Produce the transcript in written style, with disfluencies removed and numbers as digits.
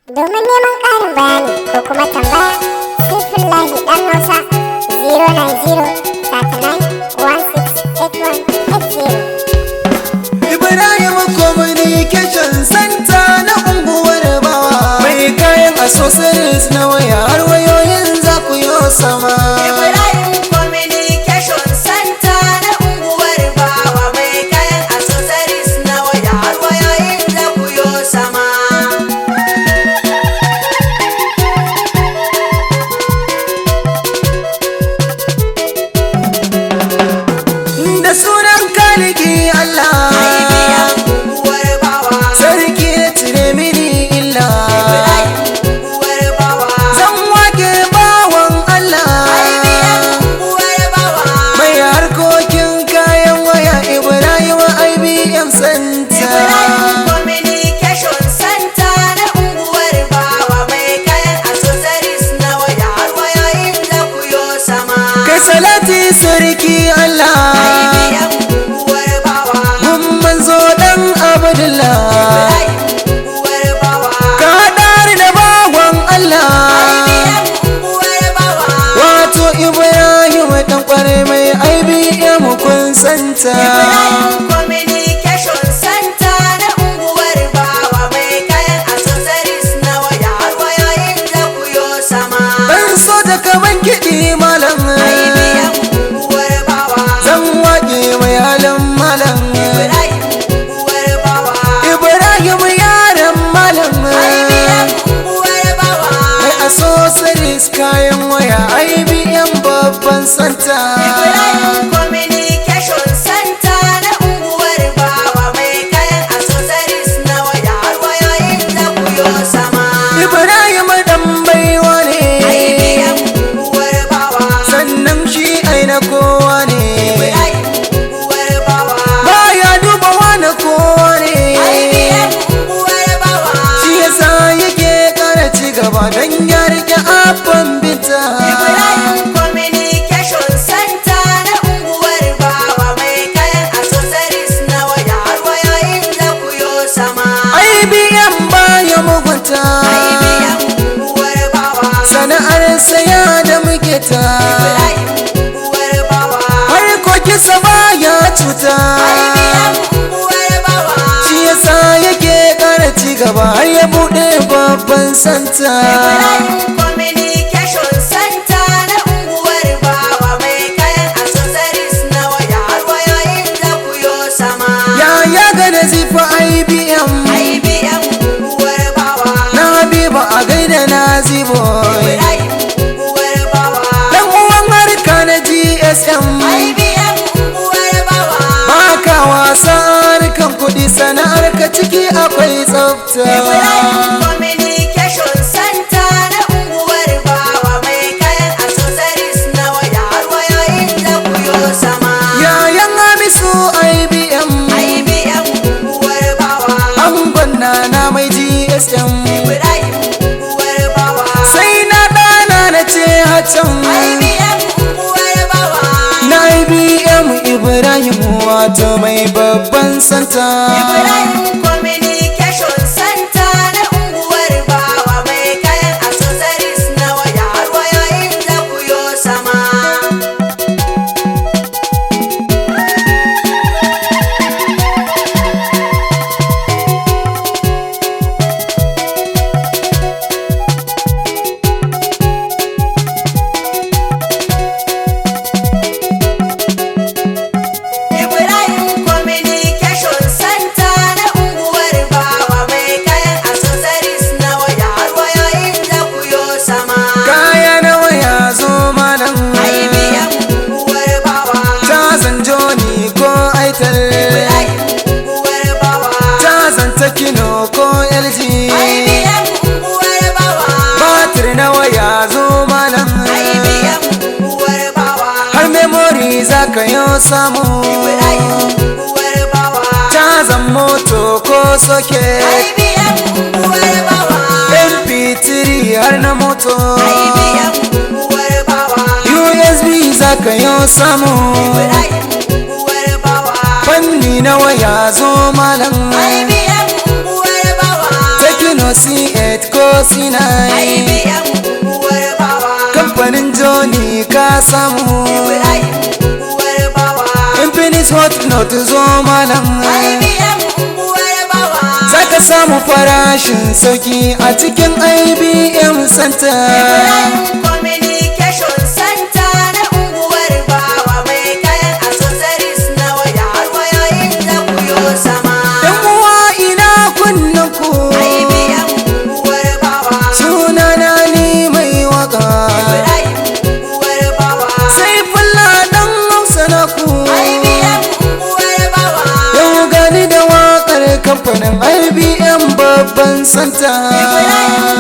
Domin neman ƙarin bayani ko kuma tambaya, Saifullahi ɗan Hausa 09039168180. Ibrahim Communication Center na unguwar Bawa, mai kayan accessories na waya har wayoyin za ku yo sama. Ibrahim Communication Center na unguwar Bawa, mai kayan accessories na waya har wayoyin za ku yo sama. Da sunan kaliki Allah, Unguwar Bawa, sarki ya cire mini illa. unguwar Bawa, Zan wake bawan Allah, unguwar Bawa, mai harkokin kayan waya Ibrahim IBM Center. Communication Center na unguwar Bawa, mai kayan accessories na waya har wayoyin za ku yo sama. Kai salati sarki Allah, Unguwar Bawa, mun manzo dan Abdullah, unguwar Bawa, ka haɗari da bawan Allah, unguwar Bawa, wato Ibrahim dan kware mai IBM kun santa. Communication Center na unguwar Bawa, mai kayan accessories na waya har wayoyin za ku yo sama. Dan so da kaman kiɗi malam, Unguwar Bawa, zan waƙe mai halin malam. unguwar Bawa, Ibrahim yaran malam, unguwar Bawa, mai accessories kayan waya IBM babban santa. Communication Center na unguwar Bawa, mai kayan accessories na waya har wayoyin za ku yo sama. Ibrahim dan baiwa ne, Unguwar Bawa, sannan shi aina kowa ne, unguwar Bawa, baya duba wani kowa ne, unguwar Bawa, shi yasa yake kara ci gaba don ya rike abban bita. Communication Center na unguwar Bawa, mai kayan accessories na waya har wayoyin za ku yo sama. IBM baya mugunta, Unguwar Bawa, sana'ar saya da muke ta, unguwar Bawa, harkokinsa baya cuta, unguwar Bawa, shi yasa yake kara ci gaba har ya buɗe babban santa. Communication Center na unguwar Bawa, mai kayan accessories na waya har wayoyin za ku yo sama. Ya ga nazifa IBM, unguwar Bawa, na Habiba a gaida Nazibo, unguwar Bawa, dan uwan harka na GSM, unguwar Bawa, baka wasa harkan kuɗi sana'ar ka ciki akwai tsafta. Communication Center na unguwar Bawa, mai kayan accessories na waya har wayoyin za ku yo sama. Yayan Hamisu IBM, unguwar Bawa, angon na mai GSM, unguwar Bawa, sai na ɗana na ce hacan unguwar Bawa, na IBM Ibrahim wato mai babban santa. Communication Center na unguwar Bawa, mai kayan accessories na waya har wayoyin za ku yo sama. Ibrahim Communication Center na unguwar Bawa, mai kayan accessories na waya har wayoyin za ku yo sama. Kaya na waya zo malam, unguwar Bawa, ta zanjo ni ko aital, unguwar Bawa, ta zanta kino ko LG, unguwar Bawa, batir na waya zo malam, unguwar Bawa, har memory za ka yo samu, unguwar Bawa, ta zan moto ko soke, unguwar Bawa, MP3 har na moto, unguwar Bawa, USB za ka yo samu, unguwar Bawa, fanni na waya zo malam, unguwar Bawa, Tekino Kano C8 ko C9 IBM unguwar bawa kamfanin Johnny ka samu Ibrahim unguwar bawa Infinix Hot Note zo malam IBM unguwar bawa zaka samu farashin sauki a cikin IBM Center Ibrahim Communication Center na unguwar bawa mai kayan accessories na waya har wayoyin da ku yo sama Yan uwa ina kunnen ku IBM unguwar bawa sunana ni mai waka Ibrahim unguwar bawa sai fulla dan Hausa na ku IBM unguwar bawa yau gani da wakar kamfanin IBM babban santa Ibrahim